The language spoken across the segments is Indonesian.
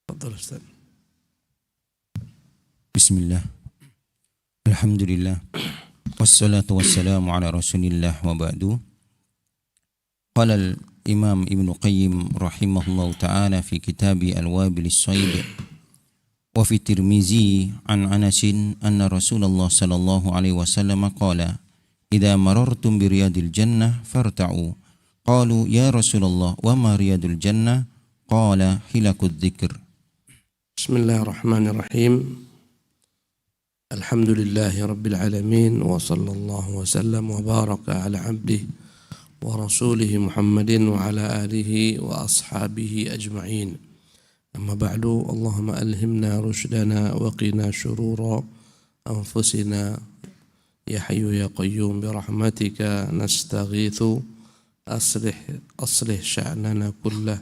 Tafadhal Ustaz. Bismillah. Alhamdulillah. Wassalatu wassalamu ala Rasulillah wa ba'du. Qala al-Imam Ibnu Qayyim rahimahullahu ta'ala fi kitabi Al-Wabil as-Sayyib wa fi Tirmizi an Anas anna Rasulullah sallallahu alaihi wasallam qala idza marartum bi riyadil jannah farta'u. Qalu ya Rasulullah wa ma riyadul jannah? Qala hilakud dzikr. Bismillahirrahmanirrahim. Alhamdulillahi rabbil alamin wa sallallahu wa sallam wa baraka ala abdihi wa rasulihi Muhammadin wa ala alihi wa ashabihi ajma'in. Amma ba'du, Allahumma alhimna rushdana wa qina syurura anfusina ya hayyu ya qayyum bi rahmatika nastaghithu aslih sya'nana kullah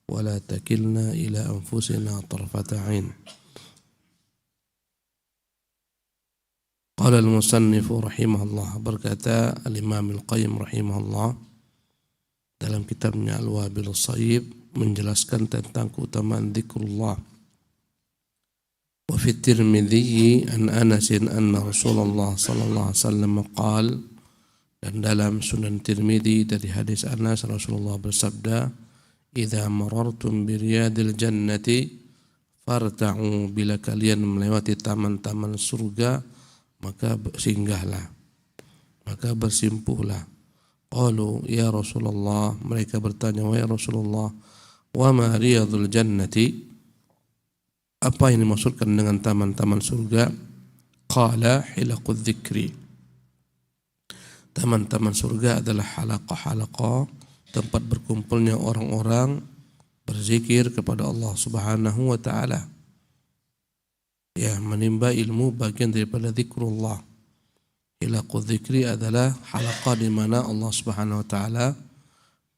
wa la takilna ila anfusina tarfata 'ain. Qala al-musannif rahimahullah, berkata al-Imam Al-Qayyim rahimahullah dalam kitabnya Al-Wabil as-Sayyib menjelaskan tentang keutamaan zikrullah. Wa fi Tirmidzi an Anas anna Rasulullah sallallahu alaihi wasallam qala, dan dalam Sunan Tirmidzi dari hadis Anas, Rasulullah bersabda, idza marartum bi riyadil jannati farta'u, bila kalian melewati taman-taman surga maka singgahlah, maka bersimpuhlah. Qalu ya Rasulullah, mereka bertanya, wahai Rasulullah, wa ma riyadul jannati, apa yang dimaksudkan dengan taman-taman surga? Qala hilaqudz dzikri, taman-taman surga adalah halaqah-halaqah, tempat berkumpulnya orang-orang berzikir kepada Allah Subhanahu wa ta'ala, ya, menimba ilmu bagian daripada zikrullah. Hilaqudz dzikri adalah halaqah di mana Allah Subhanahu wa ta'ala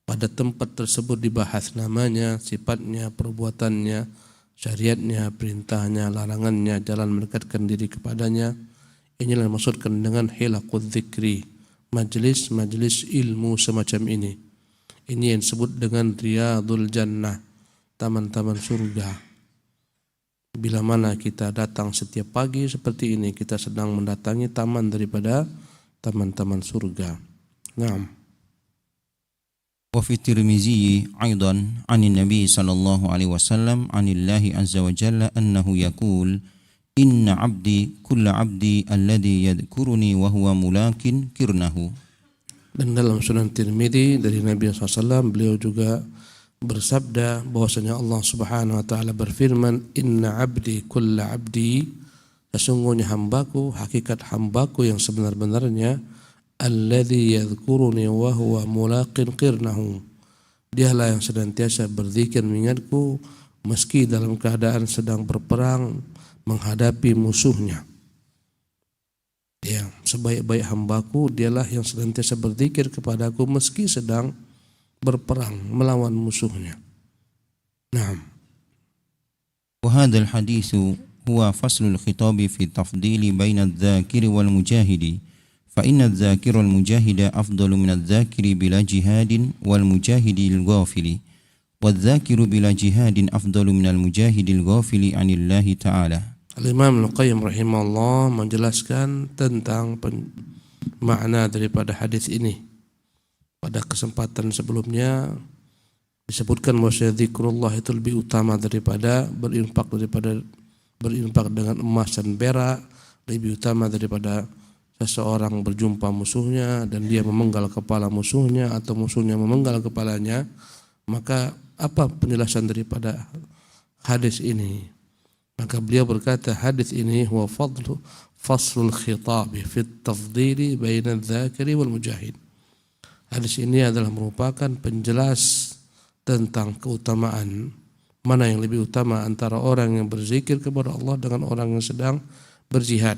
pada tempat tersebut dibahas namanya, sifatnya, perbuatannya, syariatnya, perintahnya, larangannya, jalan mendekatkan diri kepadanya. Inilah dimaksudkan dengan hilaqudz dzikri, majlis-majlis ilmu semacam ini. Ini yang disebut dengan riyadul jannah, taman-taman surga. Bila mana kita datang setiap pagi seperti ini, kita sedang mendatangi taman daripada taman-taman surga. Naam. Wa fi Tirmizi aidan 'anil Nabi sallallahu alaihi wasallam 'anillahi azza wa jalla annahu yaqul inna 'abdi kullu 'abdi alladhi yadhkuruni wa huwa mulakin kirnahu. Dan dalam Sunan Tirmizi dari Nabi SAW, beliau juga bersabda bahwasanya Allah Subhanahu wa ta'ala berfirman, inna 'abdi kullu 'abdi, sesungguhnya hambaku, hakikat hambaku yang sebenar-benarnya, alladzi yadhkuruni wa huwa mulaqin qirnahu, dialah yang senantiasa berzikir mengingatku meski dalam keadaan sedang berperang menghadapi musuhnya. Ya, sebaik-baik hambaku dialah yang senantiasa berzikir kepadaku meski sedang berperang melawan musuhnya. Naam. Wa hadzal haditsu huwa faslul khitabi fi tafdili baina adh-dhakiri wal mujahidi. Fa inna adh-dhakira wal mujahida afdalu min adh-dhakiri bila jihadin wal mujahidi lil ghafili. Wadh-dhakiru bila jihadin afdalu min al-mujahidi lil ghafili 'anillahi ta'ala. Al-Imam Al-Qayyim rahimahullah menjelaskan tentang makna daripada hadis ini. Pada kesempatan sebelumnya disebutkan bahwa zikrullah itu lebih utama daripada berinfak dengan emas dan perak, lebih utama daripada seseorang berjumpa musuhnya dan dia memenggal kepala musuhnya atau musuhnya memenggal kepalanya. Maka apa penjelasan daripada hadis ini? Maka beliau berkata, hadis ini huwa faslul khitabi fit tafdili baina adh-dhakiri wal mujahid. Hadis ini adalah merupakan penjelas tentang keutamaan, mana yang lebih utama antara orang yang berzikir kepada Allah dengan orang yang sedang berjihad.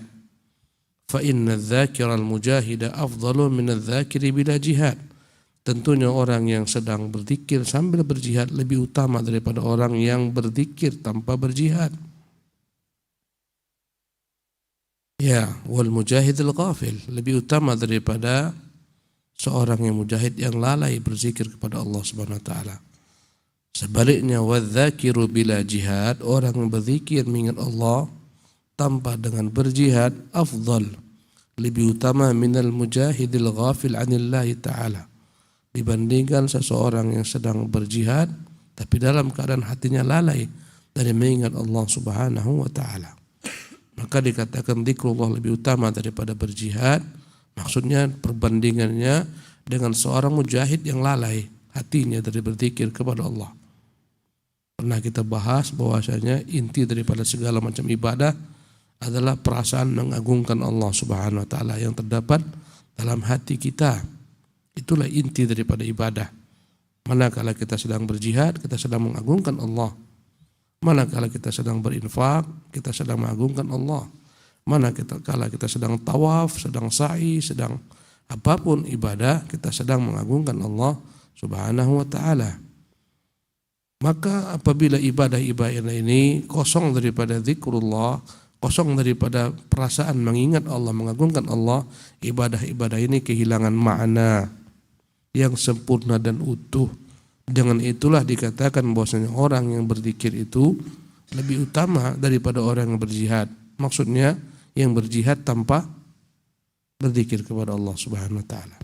Fa inna adh-dhakira al-mujahida afdalu min adh-dhakiri bila jihad. Tentunya orang yang sedang berzikir sambil berjihad lebih utama daripada orang yang berzikir tanpa berjihad. Ya, wal mujahidil ghafil, lebih utama daripada seorang yang mujahid yang lalai berzikir kepada Allah Subhanahu wa taala. Sebaliknya wadzakiru bila jihad, orang yang berzikir mengingat Allah tanpa dengan berjihad, afdal, lebih utama minal mujahidil ghafil anillahi ta'ala, dibandingkan seseorang yang sedang berjihad tapi dalam keadaan hatinya lalai dari mengingat Allah Subhanahu wa ta'ala. Maka dikatakan zikrullah lebih utama daripada berjihad. Maksudnya perbandingannya dengan seorang mujahid yang lalai hatinya dari berzikir kepada Allah. Pernah kita bahas bahwasanya inti daripada segala macam ibadah adalah perasaan mengagungkan Allah Subhanahu wa ta'ala yang terdapat dalam hati kita. Itulah inti daripada ibadah. Manakala kita sedang berjihad, kita sedang mengagungkan Allah. Manakala kita sedang berinfak, kita sedang mengagungkan Allah. Manakala kita sedang tawaf, sedang sa'i, sedang apapun ibadah, kita sedang mengagungkan Allah Subhanahu wa ta'ala. Maka apabila ibadah-ibadah ini kosong daripada zikrullah, kosong daripada perasaan mengingat Allah, mengagungkan Allah, ibadah-ibadah ini kehilangan makna yang sempurna dan utuh. Dengan itulah dikatakan bahwasanya orang yang berzikir itu lebih utama daripada orang yang berjihad. Maksudnya yang berjihad tanpa berzikir kepada Allah Subhanahu wa ta'ala.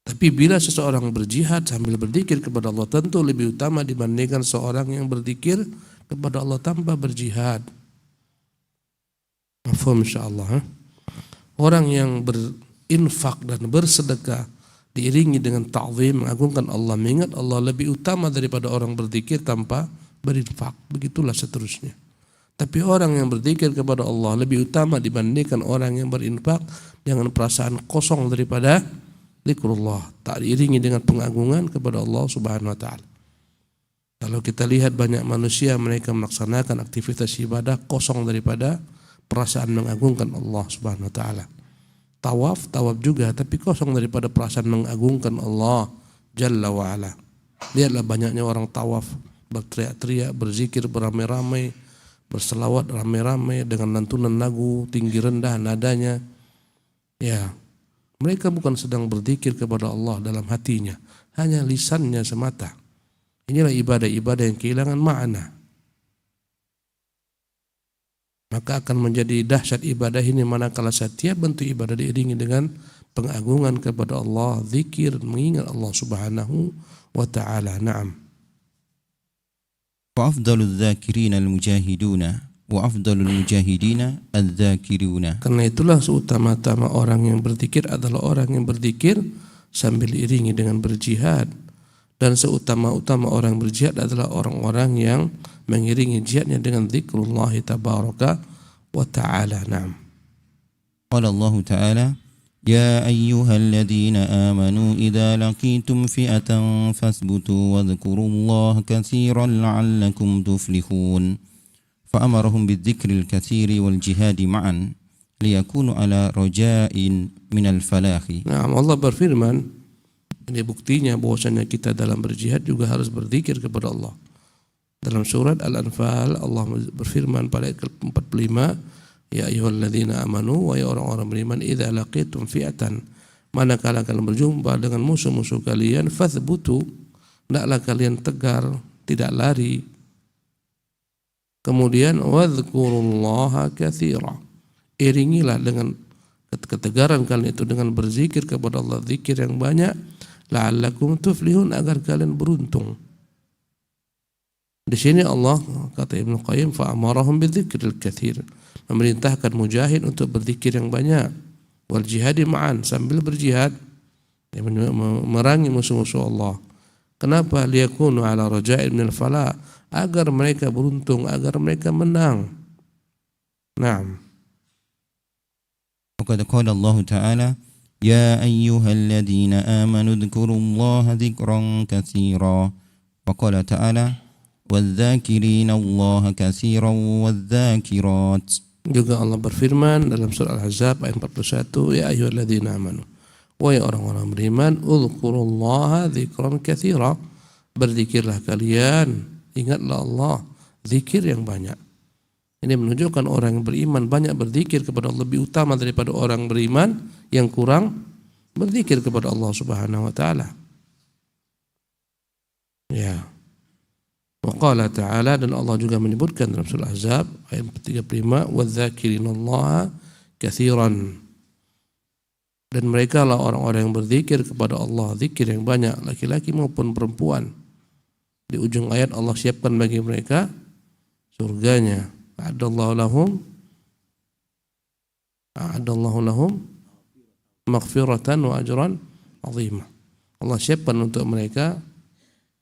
Tapi bila seseorang berjihad sambil berzikir kepada Allah, tentu lebih utama dibandingkan seorang yang berzikir kepada Allah tanpa berjihad. Mafhum insyaallah. Orang yang berinfak dan bersedekah diiringi dengan ta'zim, mengagungkan Allah, mengingat Allah, lebih utama daripada orang berzikir tanpa berinfak. Begitulah seterusnya. Tapi orang yang berzikir kepada Allah lebih utama dibandingkan orang yang berinfak dengan perasaan kosong daripada zikrullah, tak diiringi dengan pengagungan kepada Allah Subhanahu wa ta'ala. Kalau kita lihat banyak manusia, mereka melaksanakan aktivitas ibadah kosong daripada perasaan mengagungkan Allah Subhanahu wa ta'ala. Tawaf juga, tapi kosong daripada perasaan mengagungkan Allah Jalla wa'ala. Lihatlah banyaknya orang tawaf, berteriak-teriak, berzikir beramai-ramai, berselawat ramai-ramai dengan lantunan lagu tinggi rendah nadanya. Ya, mereka bukan sedang berzikir kepada Allah dalam hatinya, hanya lisannya semata. Inilah ibadah-ibadah yang kehilangan makna. Maka akan menjadi dahsyat ibadah ini manakala setiap bentuk ibadah diiringi dengan pengagungan kepada Allah, zikir, mengingat Allah Subhanahu wa ta'ala. Naam. Wa afdalul dzakirina al-mujahiduna wa afdalul mujahidina adz-dzakiruna. Karena itulah seutama-tama orang yang berzikir adalah orang yang berzikir sambil diiringi dengan berjihad, dan seutama-utama orang berjihad adalah orang-orang yang mengiringi jihadnya dengan zikrullah tabaraka wa ta'ala. Naam. Qala Allah Ta'ala, ya ayyuhalladzina amanu idza laqitum fi'atan fasbutu wadhkurullaha katsiran la'allakum tuflihun. فأمرهم بالذكر الكثير والجهاد معا ليكونوا على رجاء من الفلاح. Nah, Allah berfirman, ini buktinya bahwasanya kita dalam berjihad juga harus berzikir kepada Allah. Dalam surat Al-Anfal Allah berfirman pada ayat 45, ya ayyuhalladzina amanu, wa ya orang-orang beriman, idza laqitum fi'atan, manakala kalian berjumpa dengan musuh-musuh kalian, fathbutu, hendaklah kalian tegar, tidak lari. Kemudian wadhkurullaha katsira, iringilah dengan ketegaran kalian itu dengan berzikir kepada Allah, zikir yang banyak, la'allakum tuflihun, agar kalian beruntung. Di sini Allah, kata Ibnu Qayyim, fa'amarahum bidzikril katsir, memerintahkan mujahid untuk berzikir yang banyak, wal jihadi ma'an, sambil berjihad memerangi musuh-musuh Allah. Kenapa? Liyakunu ala raja'in minal falah, agar mereka beruntung, agar mereka menang. Naam. وقد قال الله تعالى يا أيها الذين آمنوا اذكروا الله ذكرا كثيرا. وقال تعالى والذاكرين الله كثيرا والذاكرات. Juga Allah berfirman dalam surah Al-Ahzab ayat 41, ya ayyuhalladzina amanu, wahai orang-orang beriman, uzkurullaha dzikran katsira, berzikirlah kalian, ingatlah Allah, zikir yang banyak. Ini menunjukkan orang yang beriman banyak berzikir kepada Allah lebih utama daripada orang beriman yang kurang berzikir kepada Allah Subhanahu wa ta'ala. Ya. Wa qala ta'ala, dan Allah juga menyebutkan dalam surah Ahzab ayat 35, wadz-dzakirinallaha katsiran. Dan mereka lah orang-orang yang berzikir kepada Allah, zikir yang banyak, laki-laki maupun perempuan. Di ujung ayat Allah siapkan bagi mereka surganya. A'adallahu lahum maghfiratan wa ajran 'azima. Allah siapkan untuk mereka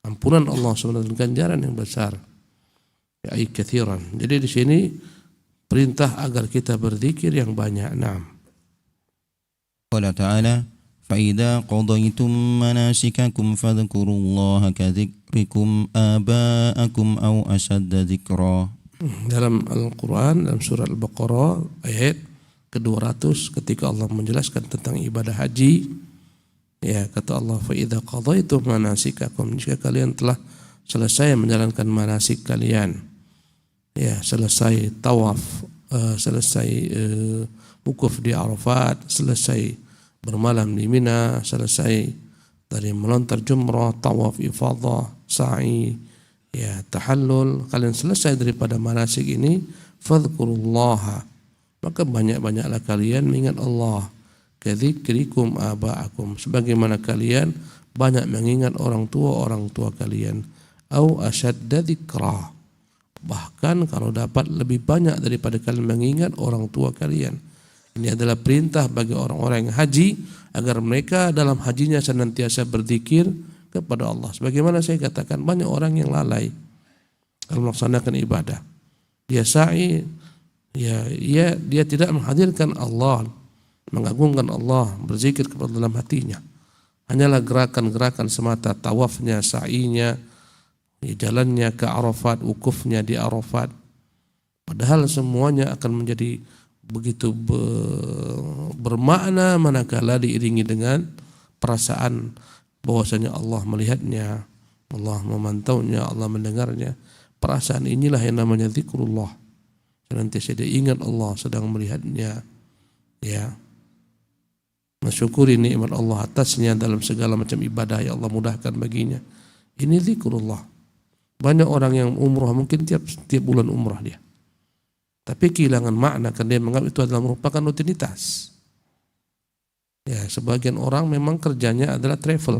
ampunan Allah SWT, ganjaran yang besar. Ya, katsiran. Jadi di sini perintah agar kita berzikir yang banyak. Naam. Qala ta'ala فَإِذَا قَضَيْتُم مَّنَاسِكَكُمْ فَاذْكُرُوا اللَّهَ كَذِكْرِكُمْ آبَاءَكُمْ أَوْ أَشَدَّ ذِكْرًا. Dalam Al-Quran, dalam surah Al-Baqarah ayat ke-200, ketika Allah menjelaskan tentang ibadah haji, ya, kata Allah, فَإِذَا قَضَيْتُم مَّنَاسِكَكُمْ, jika kalian telah selesai menjalankan manasik kalian, ya, selesai tawaf, selesai wukuf di Arafat, selesai bermalam di Mina, selesai dari melontar jumrah, tawaf ifadah, sa'i, ya, tahallul, kalian selesai daripada manasik ini, fadhkurullaha, maka banyak-banyaklah kalian mengingat Allah, kadzikrikum aba'akum, sebagaimana kalian banyak mengingat orang tua kalian, au asyadda dzikra, bahkan kalau dapat lebih banyak daripada kalian mengingat orang tua kalian. Ini adalah perintah bagi orang-orang yang haji agar mereka dalam hajinya senantiasa berzikir kepada Allah. Sebagaimana saya katakan, banyak orang yang lalai dalam melaksanakan ibadah. Dia sa'i, dia tidak menghadirkan Allah, mengagungkan Allah, berzikir kepada dalam hatinya. Hanyalah gerakan-gerakan semata, tawafnya, sa'inya, jalannya ke Arafat, wukufnya di Arafat. Padahal semuanya akan menjadi begitu bermakna manakala diiringi dengan perasaan bahwasanya Allah melihatnya, Allah memantaunya, Allah mendengarnya. Perasaan inilah yang namanya zikrullah. Senantiasa dia ingat Allah sedang melihatnya, ya, mensyukuri nikmat Allah atasnya dalam segala macam ibadah yang Allah mudahkan baginya. Ini zikrullah. Banyak orang yang umrah mungkin tiap bulan umrah dia, tapi kehilangan makna karena dia menganggap itu adalah merupakan rutinitas. Ya, sebagian orang memang kerjanya adalah travel,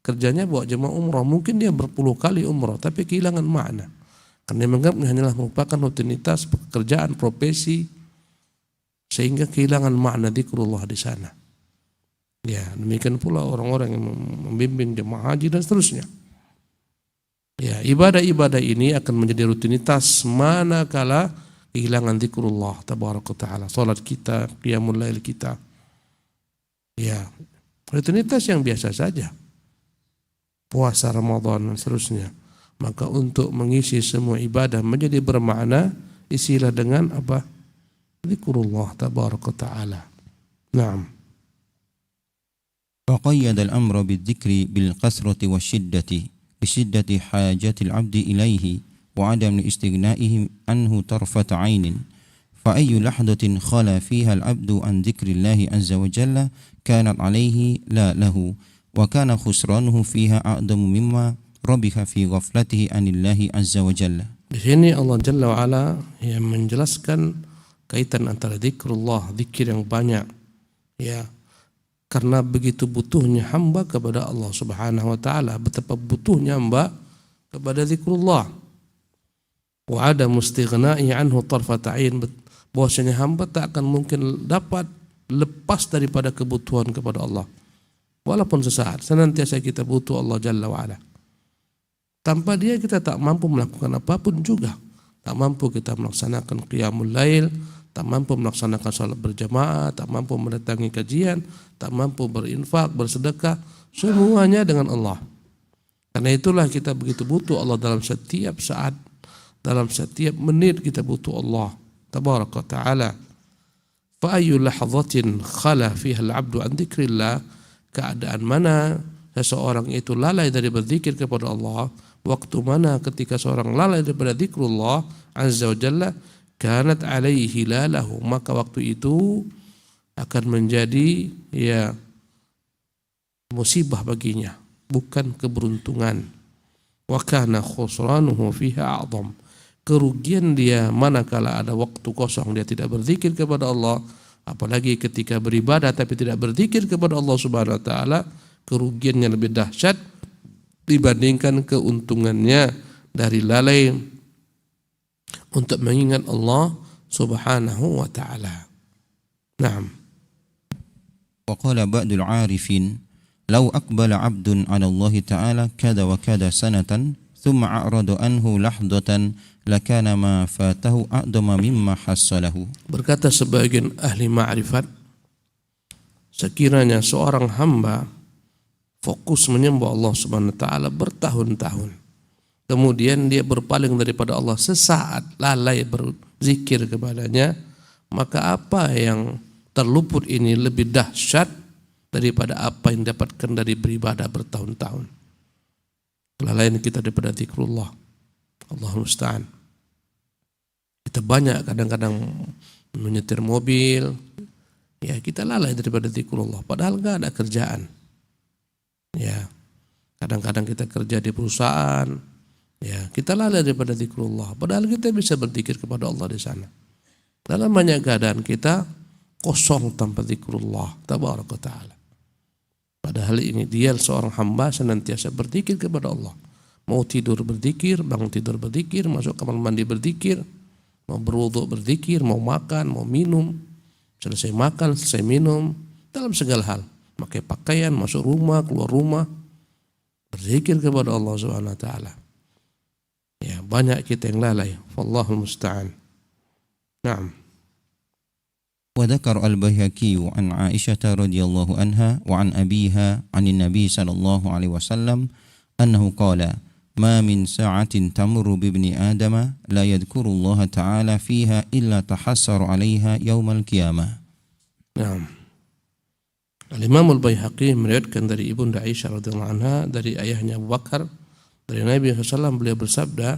kerjanya bawa jemaah umrah, mungkin dia berpuluh kali umrah, tapi kehilangan makna karena dia menganggap ini hanyalah merupakan rutinitas pekerjaan, profesi, sehingga kehilangan makna zikrullah di sana. Ya, demikian pula orang-orang yang membimbing jemaah haji dan seterusnya. Ya, ibadah-ibadah ini akan menjadi rutinitas manakala kehilangan zikrullah tabaraka ta'ala. Salat kita, qiyamul lail kita, ya, rutinitas yang biasa saja, puasa Ramadan dan seterusnya. Maka untuk mengisi semua ibadah menjadi bermakna, isilah dengan apa? Zikrullah tabaraka ta'ala. Naam. فقيد الأمر بالذكر بالقسرة والشدة بشدة حاجة العبد إليه وعدم استغنائه عنه طرفة عين، فأي لحظة خلا فيها العبد عن ذكر الله عز وجل كانت عليه لا له، وكان خسرانه فيها أعظم مما ربح في غفلته عن الله عز وجل. Di sini Allah Jalla wa'ala yang menjelaskan kaitan antara zikrullah, zikir yang banyak, ya, karena begitu butuhnya hamba kepada Allah Subhanahu wa taala, betapa butuhnya hamba kepada zikrullah. Wa ada mustighna'i anhu tarfat ain, bahwasanya hamba tak akan mungkin dapat lepas daripada kebutuhan kepada Allah. Walaupun sesaat, senantiasa kita butuh Allah Jalla wa ala. Tanpa dia kita tak mampu melakukan apapun juga. Tak mampu kita melaksanakan qiyamul lail, tak mampu melaksanakan salat berjamaah, tak mampu mendatangi kajian, tak mampu berinfak, bersedekah, semuanya dengan Allah. Karena itulah kita begitu butuh Allah dalam setiap saat, dalam setiap menit kita butuh Allah tabaraka ta'ala. Fa ayyu lahzatin khala fiha al-'abdu an dzikrillah, keadaan mana seseorang itu lalai dari berzikir kepada Allah, waktu mana ketika seorang lalai daripada zikrullah azza wa jalla, kanat alaihi lalahu, maka waktu itu akan menjadi, ya, musibah baginya, bukan keberuntungan. wa kana khusranuhu fiha a'zam. Kerugian dia manakala ada waktu kosong dia tidak berzikir kepada Allah, apalagi ketika beribadah tapi tidak berzikir kepada Allah Subhanahu wa taala, kerugiannya lebih dahsyat dibandingkan keuntungannya dari lalai untuk mengingat Allah Subhanahu wa taala. Naam. Wa qala ba'dul 'arifin law aqbala 'abdun 'ala Allah ta'ala kada wa kada sanatan thumma a'rada anhu lahdatan lakana ma fatahu a'dama mimma hassalahu. Berkata sebagian ahli ma'rifat, sekiranya seorang hamba fokus menyembah Allah Subhanahu wa taala bertahun-tahun, kemudian dia berpaling daripada Allah sesaat, lalai berzikir kepadanya, maka apa yang terluput ini lebih dahsyat daripada apa yang dapatkan dari beribadah bertahun-tahun. Kelalaian kita daripada zikrullah. Allahul musta'an. Kita banyak kadang-kadang menyetir mobil, ya kita lalai daripada zikrullah, padahal enggak ada kerjaan. Ya, kadang-kadang kita kerja di perusahaan, ya kita lalai daripada zikrullah, padahal kita bisa berzikir kepada Allah di sana. Dalam banyak keadaan kita kosong tanpa zikrullah tabaraka ta'ala. Padahal ini dia seorang hamba senantiasa berzikir kepada Allah. Mau tidur berzikir, bangun tidur berzikir, masuk kamar mandi berzikir, mau berwudu berzikir, mau makan, mau minum, selesai makan, selesai minum, dalam segala hal. Pakai pakaian, masuk rumah, keluar rumah, berzikir kepada Allah Subhanahu wa taala. Ya, banyak kita yang lalai. Wallahul musta'an. Naam. وذكر البيهقي عن عائشة رضي الله عنها وعن أبيها عن النبي صلى الله عليه وسلم أنه قال ما من ساعة تمر بابن آدم لا يذكر الله تعالى فيها إلا تحسر عليها يوم القيامة. Naam. Al-Imam Al-Baihaqi meriwayatkan dari Ibunda Aisyah radhiyallahu anha dari ayahnya Abu Bakar, dari Nabi SAW beliau bersabda,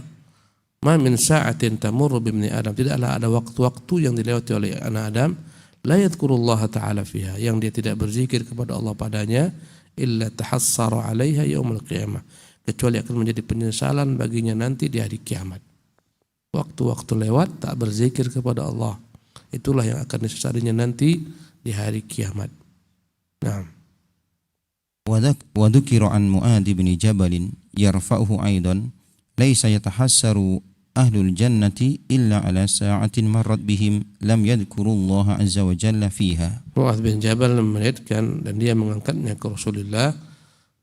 "Ma min sa'atin tamurru bi ibni Adam." Tidaklah ada waktu-waktu yang dilewati oleh anak Adam, la yadhkurullaha ta'ala fiha, yang dia tidak berzikir kepada Allah padanya, illa tahassara 'alaiha yaumil qiyamah, kecuali akan menjadi penyesalan baginya nanti di hari kiamat. Waktu-waktu lewat tak berzikir kepada Allah, itulah yang akan disesalinya nanti di hari kiamat. Nah. وذكر عن معاذ بن جبل يرفعه أيضا ليس يتحسر أهل الجنة إلا على ساعة مرت بهم لم يذكروا الله عز وجل فيها. Mu'adz bin Jabal meriwayatkan dan dia mengangkatnya ke Rasulullah,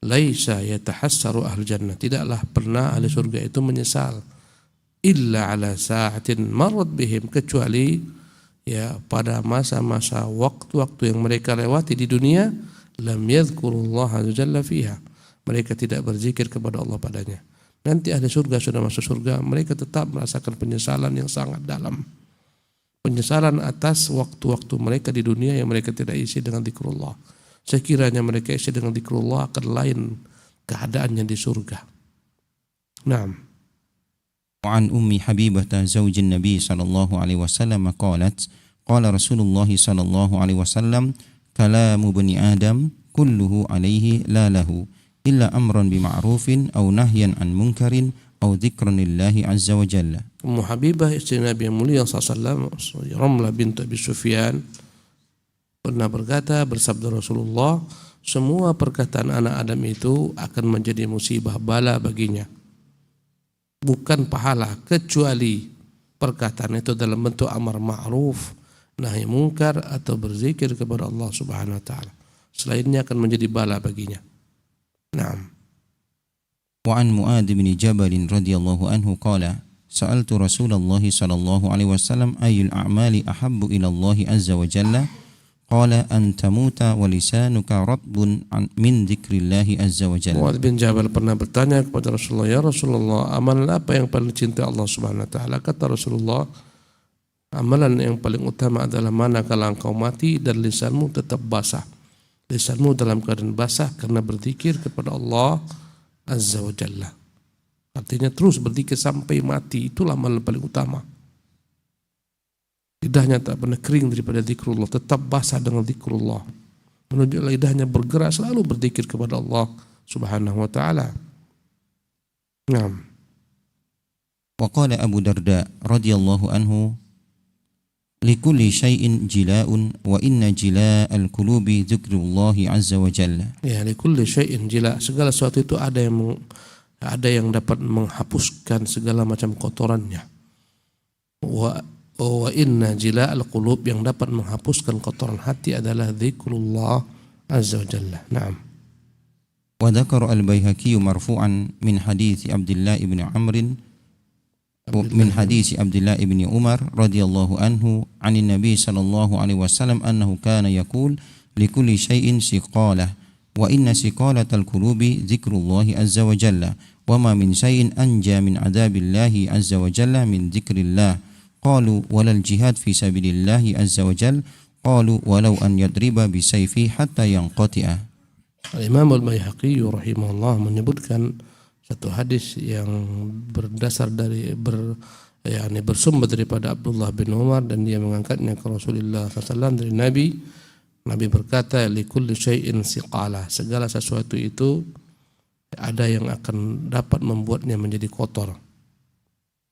laisa yatahassaru ahlul jannah, tidaklah pernah ahli surga itu menyesal, illa ala sa'atin marrat bihim, kecuali ya pada masa-masa waktu-waktu yang mereka lewati di dunia, lam yadhkurullaha azza jalla fiha, mereka tidak berzikir kepada Allah padanya. Nanti ahli surga sudah masuk surga, mereka tetap merasakan penyesalan yang sangat dalam. Penyesalan atas waktu-waktu mereka di dunia yang mereka tidak isi dengan zikrullah. Sekiranya mereka isi dengan zikrullah akan lain keadaannya di surga. Naam. وعن أم حبيبة زوج النبي صلى الله عليه وسلم قالت قال رسول الله صلى الله عليه وسلم كلام بني آدم كله عليه لا له إلا أمرا بمعروف أو نهيا عن منكر أو ذكرا لله عز وجل. Ummu Habibah istri Nabi yang mulia SAW, Ramlah bintu Abi Sufyan, pernah berkata, bersabda Rasulullah, semua perkataan anak Adam itu akan menjadi musibah bala baginya, bukan pahala, kecuali perkataan itu dalam bentuk amar ma'ruf, nahi munkar, atau berzikir kepada Allah Subhanahu wa taala. Selainnya akan menjadi bala baginya. Naam. وعن معاذ بن جبل رضي الله عنه قال سألت رسول الله صلى الله عليه وسلم أي الأعمال أحب إلى الله عز وجل قال أن تموت ولسانك رطب من ذكر الله عز وجل. Mu'adz bin Jabal pernah bertanya kepada Rasulullah, ya Rasulullah, amalan apa yang paling cinta Allah Subhanahu wa taala? Kata Rasulullah, amalan yang paling utama adalah manakala engkau mati dan lisanmu tetap basah. Lisanmu dalam keadaan basah karena berzikir kepada Allah Azza wa Jalla. Artinya terus berzikir sampai mati, itulah amalan paling utama. Lidahnya tak pernah kering daripada zikrullah, tetap basah dengan zikrullah. Menunjuk lidahnya bergerak selalu berzikir kepada Allah Subhanahu wa taala. Naam. Wa qala Abu Darda radhiyallahu anhu likulli syai'in jila'un wa inna jila'al qulubi dzikrullahi azza wa jalla. Ya, likulli syai'in jila', segala sesuatu itu ada yang dapat menghapuskan segala macam kotorannya. Wa inna jila'al qulub, yang dapat menghapuskan kotoran hati adalah dzikrullah azza wa jalla. Naam. Wa dzakara al-Baihaqi marfu'an min hadits Abdullah ibn Amr من حديث عبد الله بن عمر رضي الله عنه عن النبي صلى الله عليه وسلم أنه كان يقول لكل شيء سقالة وإن سقالة القلوب ذكر الله عز وجل وما من شيء أنجى من عذاب الله عز وجل من ذكر الله قالوا ولا الجهاد في سبيل الله عز وجل قالوا ولو أن يضرب بسيفه حتى ينقطع. Imam Al-Baihaqi rahimahullah menyebutkan satu hadis yang bersumber daripada Abdullah bin Umar, dan dia mengangkatnya ke Rasulullah SAW dari Nabi. Nabi berkata, likulli syai'in siqalah, segala sesuatu itu ada yang akan dapat membuatnya menjadi kotor,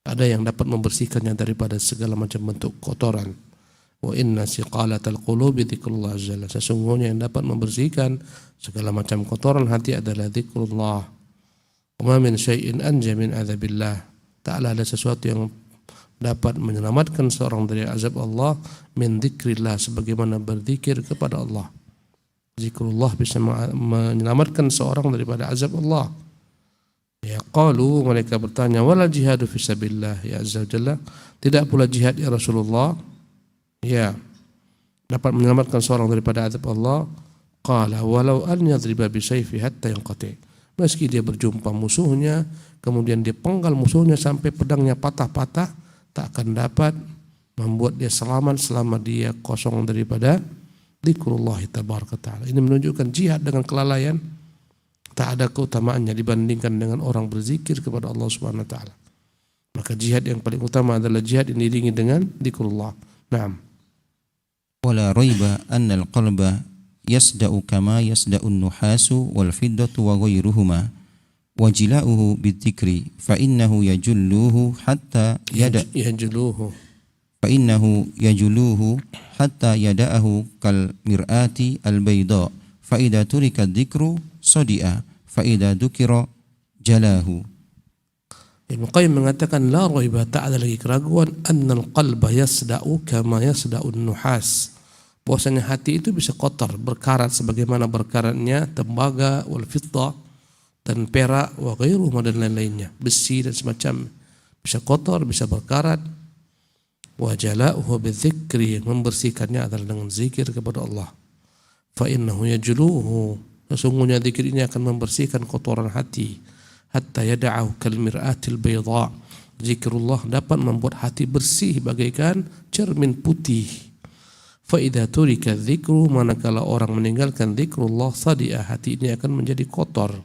ada yang dapat membersihkannya daripada segala macam bentuk kotoran. Wa inna siqalatal qulubi dzikrullah azza wa jalla, sesungguhnya yang dapat membersihkan segala macam kotoran hati adalah dzikrullah. Wa min syai'in anja min adzabillah, ta'ala ada sesuatu yang dapat menyelamatkan seorang dari azab Allah, min dzikrillah, sebagaimana berzikir kepada Allah. Zikrullah bisa menyelamatkan seorang daripada azab Allah. Ya, qalu, mereka bertanya, wala jihadu fisabilillah ya azza wa jalla, tidak pula jihad ya Rasulullah ya dapat menyelamatkan seorang daripada azab Allah. Qala walau an yadriba bisayfi hatta yanqati, meski dia berjumpa musuhnya, kemudian dia penggal musuhnya sampai pedangnya patah-patah, tak akan dapat membuat dia selamat selama dia kosong daripada dzikrullah tabaraka ta'ala. Ini menunjukkan jihad dengan kelalaian tak ada keutamaannya dibandingkan dengan orang berzikir kepada Allah Subhanahu wa taala. Maka jihad yang paling utama adalah jihad yang diiringi dengan dzikrullah. Naam. Wala raiba anna al-qalba yasda'u kama yasda'u an-nuhasu wal fiddatu wa ghayruhuma wa jila'uhu bidzikri fa innahu yajulluhu hatta yada'ahu kal mir'ati al-bayda fa idza turika dzikru sadi'a fa idza dzukira jalahu. Ibnu Qayyim mengatakan la raiba, tak ada lagi keraguan, annal qalba yasda'u kama yasda'u an-nuhas, bahwasanya hati itu bisa kotor, berkarat sebagaimana berkaratnya tembaga wal fiddah dan perak wa ghairuhuma dan lain-lainnya, besi dan semacam, bisa kotor, bisa berkarat. Wa jala'uhu bidzikri, membersihkannya adalah dengan zikir kepada Allah. Fa innahu yajluhu, sesungguhnya zikir ini akan membersihkan kotoran hati. Hatta yada'ahu kal mir'atil bayda, zikrullah dapat membuat hati bersih bagaikan cermin putih. Fa idza turika dzikru, manakala orang meninggalkan zikrullah, sadi'a, hati ini akan menjadi kotor,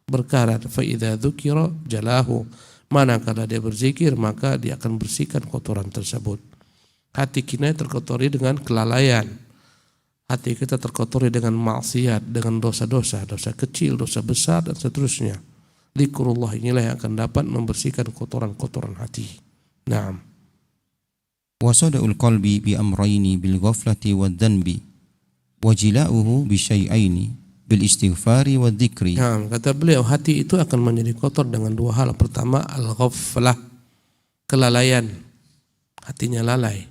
berkarat. Fa idza dzukira jalahu, manakala dia berzikir maka dia akan bersihkan kotoran tersebut. Hati kita terkotori dengan kelalaian, hati kita terkotori dengan maksiat, dengan dosa-dosa, dosa kecil, dosa besar dan seterusnya. Zikrullah inilah yang akan dapat membersihkan kotoran-kotoran hati. Naam. Wasada'ul qalbi bi amrayni bil ghaflati wad dhanbi wa jila'uhu bi syai'aini bil istighfari wad dzikri. Nah, kata beliau, hati itu akan menjadi kotor dengan dua hal. Pertama, al-ghaflah, kelalaian, hatinya lalai.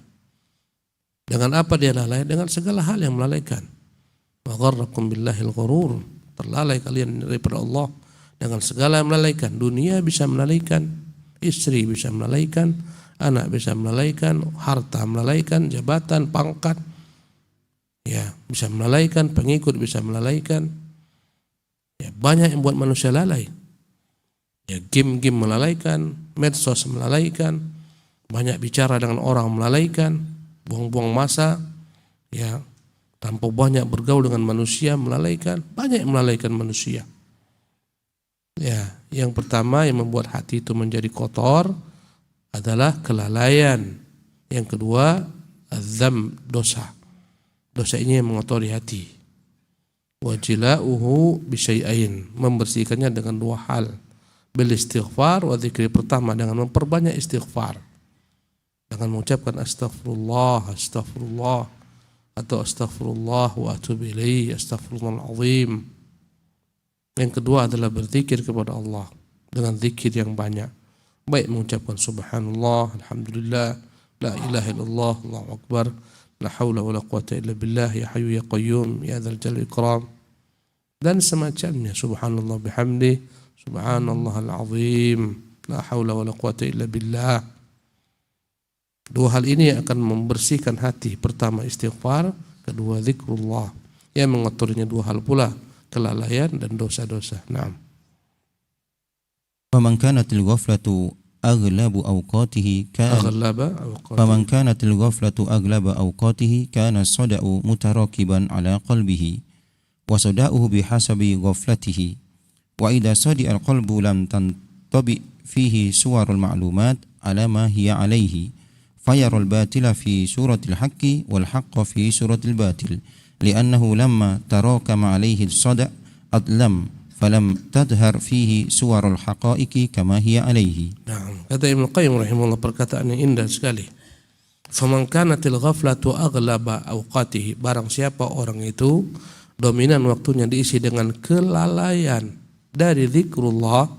Dengan apa dia lalai? Dengan segala hal yang melalaikan. Wa gharrakum billahil ghurur, terlalai kalian daripada Allah dengan segala yang melalaikan. Dunia bisa melalaikan, istri bisa melalaikan, anak bisa melalaikan, harta melalaikan, jabatan, pangkat, ya bisa melalaikan, pengikut bisa melalaikan. Ya, banyak yang buat manusia lalai. Ya, game-game melalaikan, medsos melalaikan, banyak bicara dengan orang melalaikan, buang-buang masa, ya tanpa banyak bergaul dengan manusia melalaikan, banyak yang melalaikan manusia. Ya, yang pertama yang membuat hati itu menjadi kotor adalah kelalaian. Yang kedua, azam, dosa. Dosa ini yang mengotori hati. Wa jila'uhu bisyai'ain, membersihkannya dengan dua hal. bil istighfar wa dzikri, pertama dengan memperbanyak istighfar, dengan mengucapkan astagfirullah, astagfirullah, atau astagfirullah wa atubu ilaih, astagfirullahal azim. Yang kedua adalah berzikir kepada Allah dengan zikir yang banyak, baik mengucapkan subhanallah, alhamdulillah, la ilaha illallah, Allahu akbar, la haula wala quwata illa billah, ya hayyu ya qayyum, ya dzal jalali ikram, dan semacamnya. Subhanallah bihamdi, subhanallahal azim, la haula wala quwata illa billah. Dua hal ini akan membersihkan hati. Pertama istighfar, kedua zikrullah. Yang mengaturnya dua hal pula, kelalaian dan dosa-dosa. Naam. Faman kanatil ghaflatu aghlabu awqatihi kana sada'u mutarakiban ala qalbihi wa sada'uhu bihasabi ghaflatihi wa idza sadi'a al-qalbu lam tantabi fihi suwarul ma'lumat ala ma hiya alayhi فيرى الباطل في سورة الحق والحق في سورة الباطل لأنه لما تراكم عليه الصدأ أظلم فلم تظهر فيه سور الحقائق كما هي عليه. Kata Ibnu Qayyim rahimahullah, perkataan yang indah sekali. Faman kanatil ghaflatu aghlaba awqatihi, barang siapa orang itu dominan waktunya diisi dengan kelalaian dari zikrullah,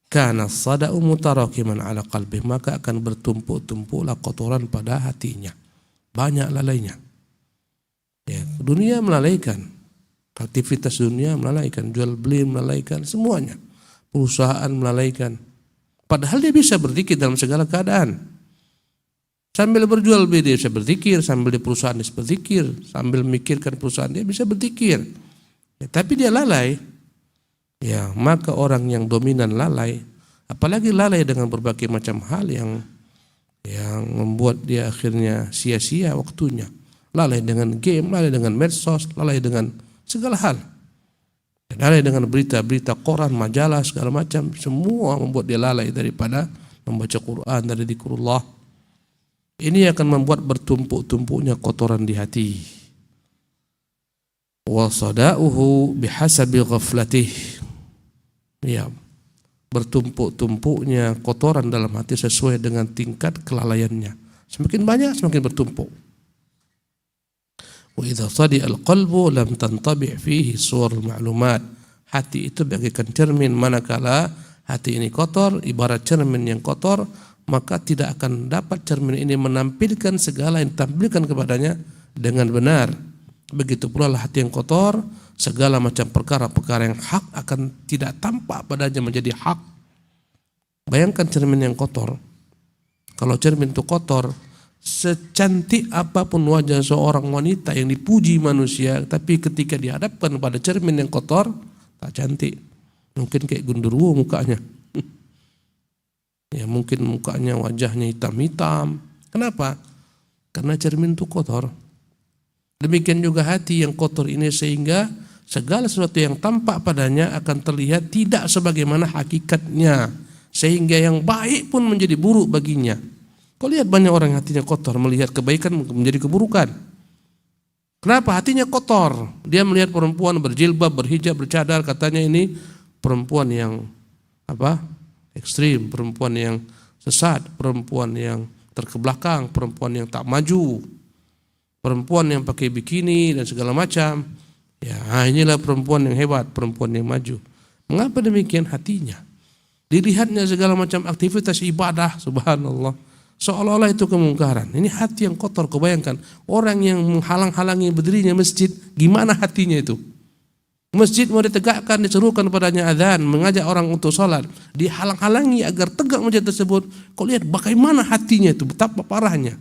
kana sada'u mutarakiman ala qalbi, maka akan bertumpuk-tumpuklah kotoran pada hatinya, banyak lalainya. Ya, dunia melalaikan, aktivitas dunia melalaikan, jual beli melalaikan, semuanya. Perusahaan melalaikan. Padahal dia bisa berzikir dalam segala keadaan. Sambil berjual beli dia bisa berzikir, sambil di perusahaan dia bisa berzikir, sambil memikirkan perusahaan dia bisa berzikir. Ya, tapi dia lalai. Ya, maka orang yang dominan lalai, apalagi lalai dengan berbagai macam hal yang membuat dia akhirnya sia-sia waktunya. Lalai dengan game, lalai dengan medsos, lalai dengan segala hal. Lalai dengan berita-berita koran, majalah, segala macam, semua membuat dia lalai daripada membaca Quran, dari zikrullah. Ini akan membuat bertumpuk-tumpuknya kotoran di hati. Wa sada'uhu bihasabi ghaflatih. Ya, bertumpuk-tumpuknya kotoran dalam hati sesuai dengan tingkat kelalaiannya. Semakin banyak semakin bertumpuk. Wa idza sadi al-qalbu lam tantabi' fihi suwarul ma'lumat. Hati itu bagaikan cermin, manakala hati ini kotor, ibarat cermin yang kotor, maka tidak akan dapat cermin ini menampilkan segala yang ditampilkan kepadanya dengan benar. Begitu pula hati yang kotor, segala macam perkara-perkara yang hak akan tidak tampak padanya menjadi hak. Bayangkan cermin yang kotor. Kalau cermin itu kotor, secantik apapun wajah seorang wanita yang dipuji manusia, tapi ketika dihadapkan pada cermin yang kotor, tak cantik. Mungkin kayak gundurwo mukanya. Ya, mungkin mukanya, wajahnya hitam-hitam. Kenapa? Karena cermin itu kotor. Demikian juga hati yang kotor ini, sehingga segala sesuatu yang tampak padanya akan terlihat tidak sebagaimana hakikatnya, sehingga yang baik pun menjadi buruk baginya. Kau lihat banyak orang hatinya kotor, melihat kebaikan menjadi keburukan. Kenapa? Hatinya kotor. Dia melihat perempuan berjilbab, berhijab, bercadar, katanya ini perempuan yang ekstrim, perempuan yang sesat, perempuan yang terkebelakang, perempuan yang tak maju, perempuan yang pakai bikini dan segala macam. Ya, inilah perempuan yang hebat, perempuan yang maju. Mengapa demikian? Hatinya. Dilihatnya segala macam aktivitas ibadah, subhanallah, seolah-olah itu kemungkaran. Ini hati yang kotor. Kau bayangkan orang yang menghalang-halangi berdirinya masjid, gimana hatinya itu? Masjid mau ditegakkan, diserukan padanya azan, mengajak orang untuk sholat, dihalang-halangi agar tegak masjid tersebut. Kau lihat bagaimana hatinya itu, betapa parahnya.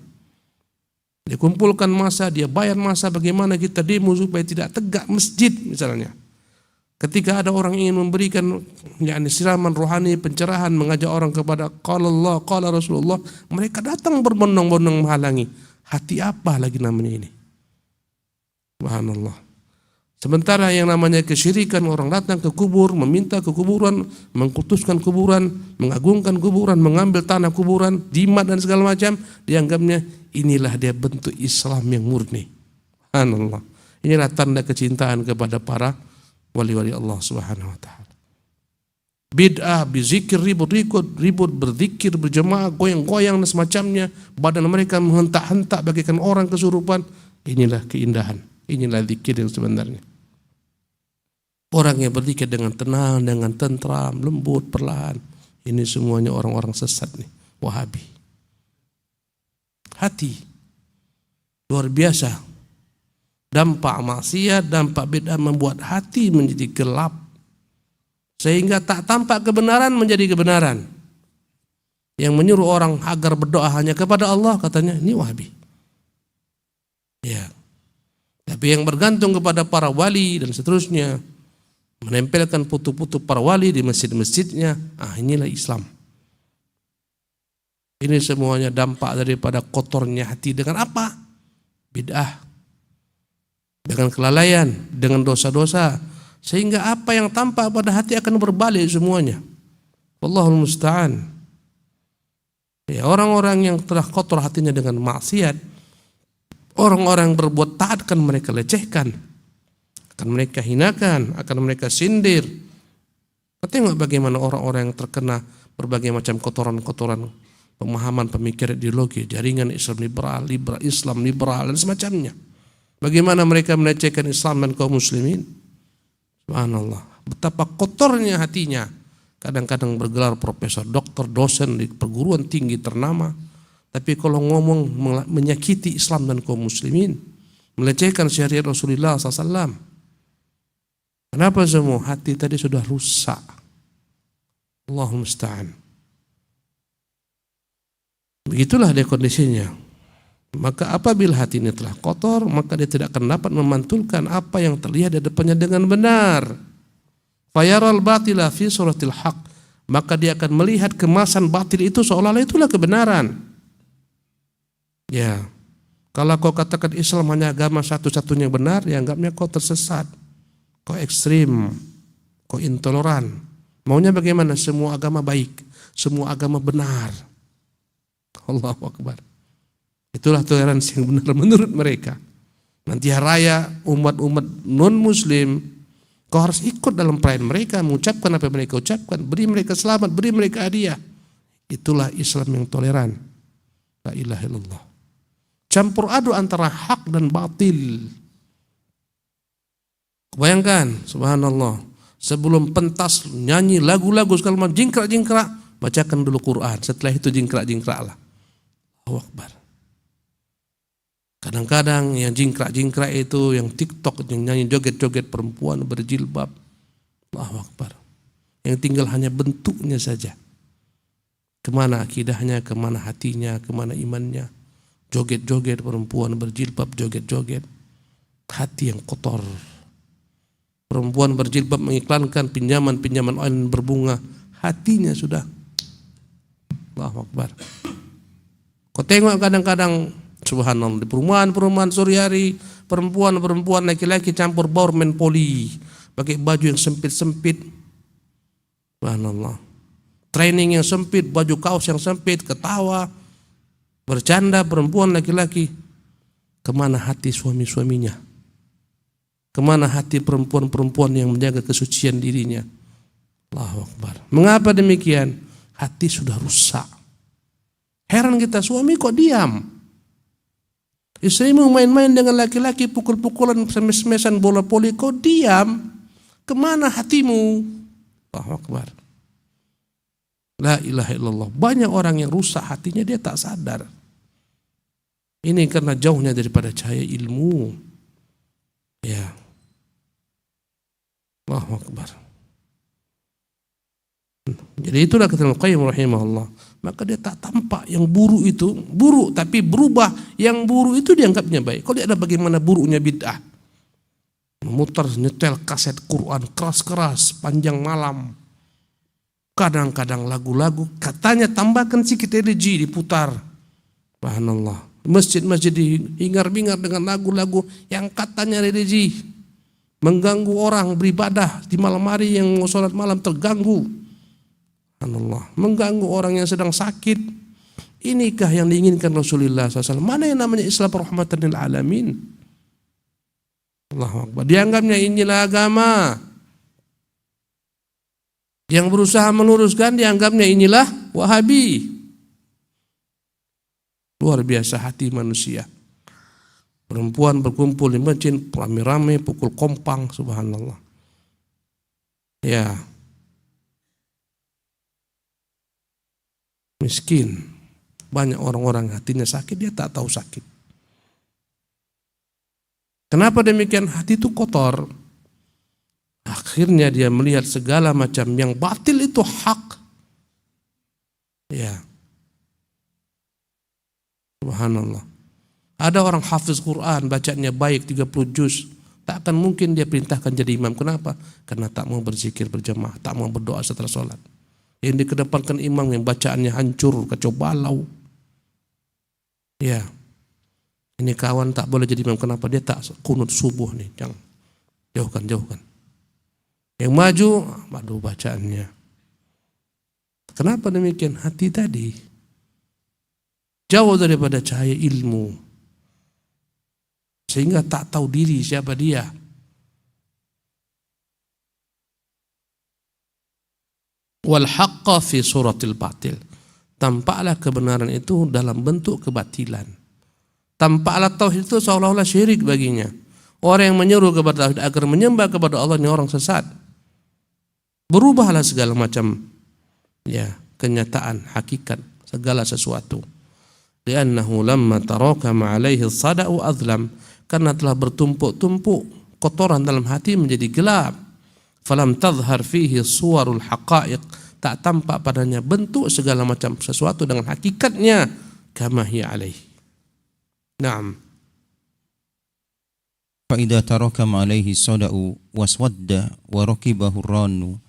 Dia kumpulkan massa, dia bayar massa, bagaimana kita demo supaya tidak tegak masjid misalnya. Ketika ada orang ingin memberikan siraman rohani, pencerahan, mengajak orang kepada qala Allah, qala Rasulullah, mereka datang berbondong-bondong menghalangi. Hati apa lagi namanya ini? Subhanallah. Sementara yang namanya kesyirikan, orang datang ke kubur, meminta ke kuburan, mengkultuskan kuburan, mengagungkan kuburan, mengambil tanah kuburan, jimat dan segala macam, dianggapnya inilah dia bentuk Islam yang murni. Subhanallah. Inilah tanda kecintaan kepada para wali-wali Allah Subhanahu wa taala. bid'ah, berzikir ribut, berzikir berjemaah, goyang-goyang dan semacamnya, badan mereka menghentak-hentak bagaikan orang kesurupan. Inilah keindahan, inilah zikir yang sebenarnya. Orang yang berzikir dengan tenang, dengan tentram, lembut, perlahan. Ini semuanya orang-orang sesat nih, Wahabi. Hati luar biasa. Dampak maksiat, dampak bid'ah membuat hati menjadi gelap, sehingga tak tampak kebenaran menjadi kebenaran. Yang menyuruh orang agar berdoa hanya kepada Allah, katanya ini Wahabi. Ya. Tapi yang bergantung kepada para wali dan seterusnya, menempelkan putu-putu para wali di masjid-masjidnya, inilah Islam. Ini semuanya dampak daripada kotornya hati dengan apa? Bid'ah, dengan kelalaian, dengan dosa-dosa, sehingga apa yang tampak pada hati akan berbalik semuanya. Wallahul musta'an. Ya, orang-orang yang telah kotor hatinya dengan maksiat, orang-orang berbuat taat akan mereka lecehkan, akan mereka hinakan, akan mereka sindir. Tengok bagaimana orang-orang yang terkena berbagai macam kotoran-kotoran pemahaman, pemikiran, ideologi, jaringan Islam liberal dan semacamnya. Bagaimana mereka melecehkan Islam dan kaum muslimin. Subhanallah, betapa kotornya hatinya. Kadang-kadang bergelar profesor, doktor, dosen di perguruan tinggi ternama, tapi kalau ngomong menyakiti Islam dan kaum muslimin, melecehkan syariat Rasulullah SAW. Kenapa semua? Hati tadi sudah rusak. Allahumma musta'an. Begitulah dia kondisinya. Maka apabila hati ini telah kotor, maka dia tidak akan dapat memantulkan apa yang terlihat di depannya dengan benar. Fayaral batila fi suratil haq, maka dia akan melihat kemasan batil itu seolah-olah itulah kebenaran. Ya, kalau kau katakan Islam hanya agama satu-satunya benar, ya anggapnya kau tersesat, kau ekstrim, kau intoleran. Maunya bagaimana? Semua agama baik, semua agama benar. Allahu Akbar. Itulah toleransi yang benar menurut mereka. Nanti raya umat-umat non-muslim, kau harus ikut dalam perayaan mereka, mengucapkan apa yang mereka ucapkan, beri mereka selamat, beri mereka hadiah. Itulah Islam yang toleran. La ilaha illallah. Campur aduk antara hak dan batil. Bayangkan, subhanallah, sebelum pentas nyanyi lagu-lagu segala macam jingkrak-jingkrak, bacakan dulu Quran, setelah itu jingkrak-jingkraklah. Allahu Akbar. Kadang-kadang yang jingkrak-jingkrak itu yang TikTok, yang nyanyi joget-joget perempuan berjilbab. Allahu Akbar. Yang tinggal hanya bentuknya saja. Kemana akidahnya, kemana hatinya, kemana imannya. Joget-joget perempuan berjilbab, joget-joget. Hati yang kotor. Perempuan berjilbab mengiklankan pinjaman-pinjaman online berbunga. Hatinya sudah. Allahu Akbar. Kau tengok kadang-kadang, subhanallah, di perumahan-perumahan sore hari, perempuan-perempuan laki-laki campur baur main poli, pakai baju yang sempit-sempit. Subhanallah. Training yang sempit, baju kaos yang sempit, ketawa, bercanda perempuan laki-laki. Kemana hati suami-suaminya? Kemana hati perempuan-perempuan yang menjaga kesucian dirinya? Allahu Akbar. Mengapa demikian? Hati sudah rusak. Heran kita, suami kok diam? Istrimu main-main dengan laki-laki, pukul-pukulan, semes-semesan bola poli, kok diam? Kemana hatimu? Allahu Akbar. La ilaha illallah. Banyak orang yang rusak hatinya, dia tak sadar. Ini karena jauhnya daripada cahaya ilmu. Ya. Allahu Akbar. Jadi itulah kata Ibnu Qayyim rahimahullah. Maka dia tak tampak yang buruk itu, buruk tapi berubah. Yang buruk itu dianggapnya baik. Kalau ada bagaimana buruknya bid'ah. Memutar nyetel kaset Quran keras-keras panjang malam. Kadang-kadang lagu-lagu katanya tambahkan sedikit religi diputar. Subhanallah. Masjid-masjid dihingar-bingar dengan lagu-lagu yang katanya religi. Mengganggu orang beribadah di malam hari, yang mau sholat malam terganggu. Allah, mengganggu orang yang sedang sakit. Inikah yang diinginkan Rasulullah SAW? Mana yang namanya Islam rahmatan lil alamin? Allahu Akbar. Dianggapnya inilah agama. Yang berusaha meluruskan dianggapnya inilah Wahabi. Luar biasa hati manusia. Perempuan berkumpul di masjid, rame-rame pukul kompang, subhanallah. Ya. Miskin. Banyak orang-orang hatinya sakit, dia tak tahu sakit. Kenapa demikian? Hati itu kotor. Akhirnya dia melihat segala macam yang batil itu hak. Ya. Subhanallah. Ada orang hafiz Quran, bacanya baik 30 juz. Tak akan mungkin dia perintahkan jadi imam. Kenapa? Karena tak mau berzikir berjamaah, tak mau berdoa setelah sholat. Yang dikedepankan imam yang bacaannya hancur, kacau balau. Ya. Ini kawan tak boleh jadi imam. Kenapa? Dia tak kunut subuh nih. Jangan. Jauhkan. Yang maju bacaannya. Kenapa demikian? Hati tadi jauh daripada cahaya ilmu, sehingga tak tahu diri siapa dia. Wal haqqa fi suratil batil. Tampaklah kebenaran itu dalam bentuk kebatilan. Tampaklah tauhid itu seolah-olah syirik baginya. Orang yang menyeru kepada tauhid agar menyembah kepada Allah ini orang sesat. Berubahlah segala macam kenyataan, hakikat, segala sesuatu. Li'annahu lamma tarakama alaihi sada'u azlam, karena telah bertumpuk-tumpuk kotoran dalam hati menjadi gelap. Falam tadhhar fihi suwarul haqa'iq, tak tampak padanya bentuk segala macam sesuatu dengan hakikatnya kama hiya alaihi. Naam. Fa idza tarakama alaihi sada'u waswadda wa rakibahu rannu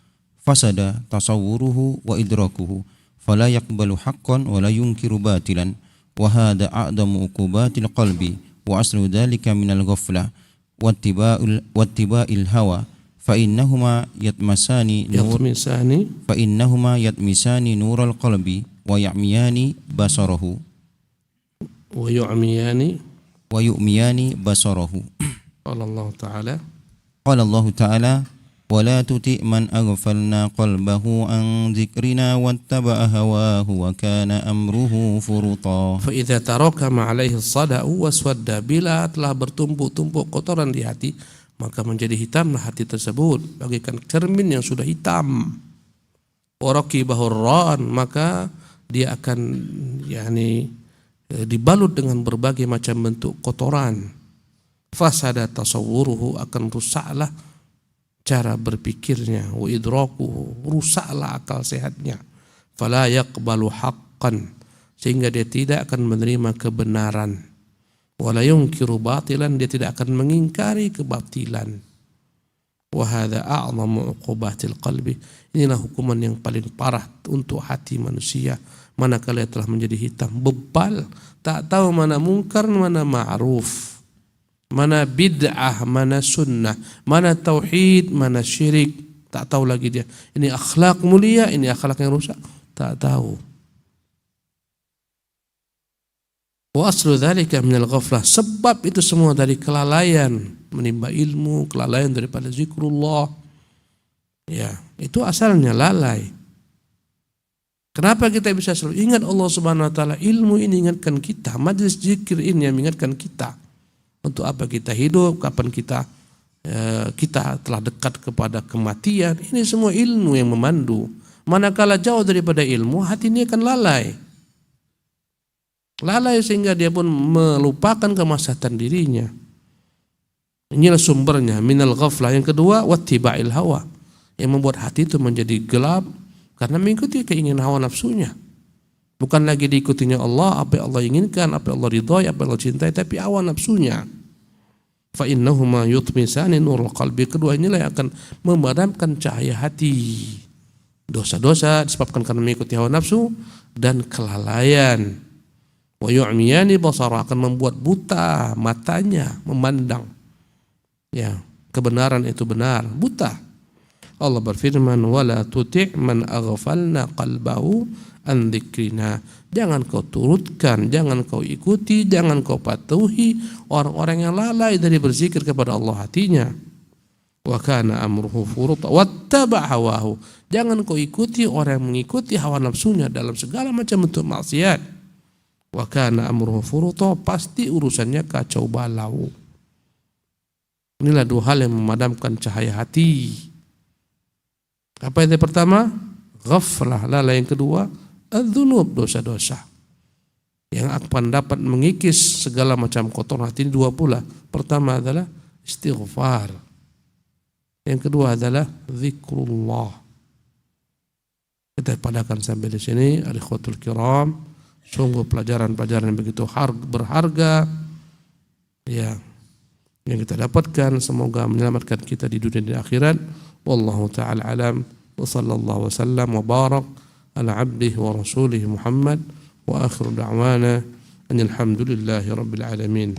fasada tasawwuruhu wa idrakuhu fala yaqbalu haqqan wa la yunkiru batilan wa hadha a'damu uqubatil qalbi wa aslu dhalika minal ghaflah wattiba'il hawa fa innahuma yatmisani nural qalbi wa ya'miyani basarahu qala Allah ta'ala ولا تطع من أغفلنا قلبه عن ذكرنا واتبع هواه وكان أمره فرطا. فإذا تراكم عليه الصدأ واسود, bila telah bertumpuk-tumpuk kotoran di hati, maka menjadi hitamlah hati tersebut bagaikan cermin yang sudah hitam. Warakibahu ran, maka dia akan dibalut dengan berbagai macam bentuk kotoran. Fasada tasawwuruhu, akan rusaklah cara berpikirnya, wa idrakuhu, rusaklah akal sehatnya. Fala yaqbalu haqqan, sehingga dia tidak akan menerima kebenaran. Wala yunkiru batilan, dia tidak akan mengingkari kebatilan. Wa hadza a'zamu uqubatil qalbi, inilah hukuman yang paling parah untuk hati manusia manakala telah menjadi hitam, bebal, tak tahu mana mungkar, mana ma'ruf, mana bid'ah, mana sunnah, mana tauhid, mana syirik. Tak tahu lagi dia. Ini akhlak mulia, ini akhlak yang rusak. Tak tahu. Wa aslu dzalika minal ghaflah, sebab itu semua dari kelalaian menimba ilmu, kelalaian daripada zikrullah. Ya, itu asalnya lalai. Kenapa kita bisa selalu ingat Allah Subhanahu wa taala? Ilmu ini ingatkan kita, majlis zikir ini yang mengingatkan kita. Untuk apa kita hidup, kapan kita telah dekat kepada kematian. Ini semua ilmu yang memandu. Manakala jauh daripada ilmu, hati ini akan lalai. Lalai sehingga dia pun melupakan kemaslahatan dirinya. Inilah sumbernya, minal ghaflah. Yang kedua, wattiba'il hawa, yang membuat hati itu menjadi gelap karena mengikuti keinginan hawa nafsunya. Bukan lagi diikutinya Allah, apa yang Allah inginkan, apa yang Allah ridhai, apa yang Allah cintai, tapi hawa nafsunya. Fa innahuma yutmisani nurul qalbi, kedua inilah yang akan memadamkan cahaya hati. Dosa-dosa disebabkan karena mengikuti hawa nafsu dan kelalaian. Wa yu'miyani basara, akan membuat buta matanya memandang. Ya, kebenaran itu benar, buta. Allah berfirman, wala tuti' man aghfalna qalbahu an dzikrina, jangan kau turutkan, jangan kau ikuti, jangan kau patuhi orang-orang yang lalai dari berzikir kepada Allah hatinya. Wa kana amruhu furuta wattaba hawahu. Jangan kau ikuti orang yang mengikuti hawa nafsunya dalam segala macam bentuk maksiat. Wa kana amruhu furuta, pasti urusannya kacau balau. Inilah dua hal yang memadamkan cahaya hati. Apa yang pertama? Ghaflah. Lalu yang kedua, adzunub, dosa-dosa yang akan dapat mengikis segala macam kotoran hati. Ini dua pula. Pertama adalah istighfar. Yang kedua adalah zikrullah. Kita padakan sampai di sini, al-ikhwatul kiram. Sungguh pelajaran-pelajaran yang begitu berharga ya, yang kita dapatkan, semoga menyelamatkan kita di dunia dan di akhirat. Wallahu ta'ala alam. Wa sallallahu wasallam wa barak ala abdihi wa rasulih Muhammad. Wa akhiru da'wana anil hamdulillahi rabbil alamin.